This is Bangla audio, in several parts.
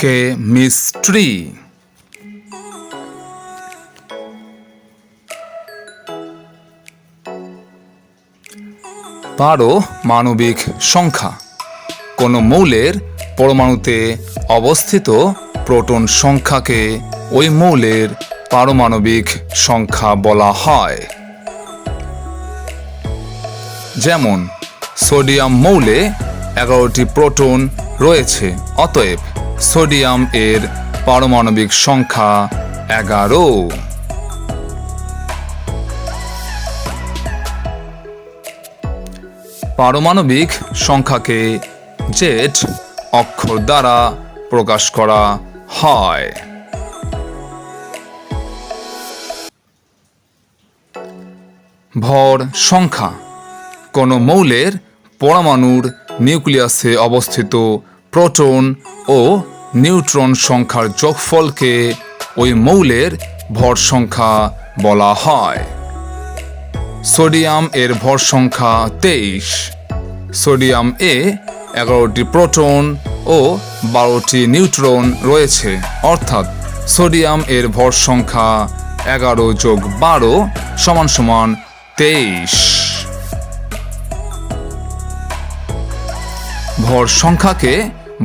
কেমিস্ট্রি। পারমাণবিক সংখ্যা কোনো মৌলের পরমাণুতে অবস্থিত প্রোটন সংখ্যাকে ওই মৌলের পারমাণবিক সংখ্যা বলা হয়। যেমন সোডিয়াম মৌলে 11টি প্রোটন রয়েছে, অতএব সোডিয়াম এর পারমাণবিক সংখ্যা 11। পারমাণবিক সংখ্যাকে জেড অক্ষর দ্বারা প্রকাশ করা হয়। ভর সংখ্যা কোনো মৌলের পরমাণুর নিউক্লিয়াসে অবস্থিত প্রোটন ও নিউট্রন সংখ্যার যোগফলকে ওই মৌলের ভর সংখ্যা বলা হয়। সোডিয়াম এর ভর সংখ্যা 23। সোডিয়াম এ 11টি প্রোটন ও 12টি নিউট্রন রয়েছে, অর্থাৎ সোডিয়াম এর ভর সংখ্যা 11 যোগ 12 সমান 23। ভর সংখ্যাকে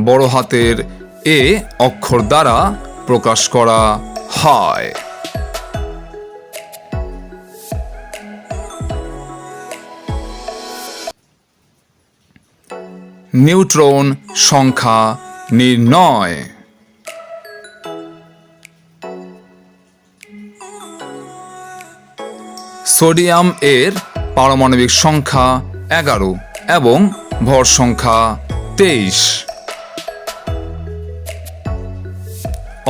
বড় হাতের এ অক্ষর দ্বারা প্রকাশ করা হয়। নিউট্রন সংখ্যা নির্ণয়। সোডিয়াম এর পারমাণবিক সংখ্যা 11 এবং ভর সংখ্যা 23।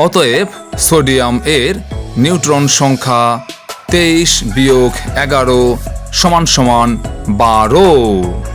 অতএব সোডিয়াম এর নিউট্রন সংখ্যা 23 - 11 = 12।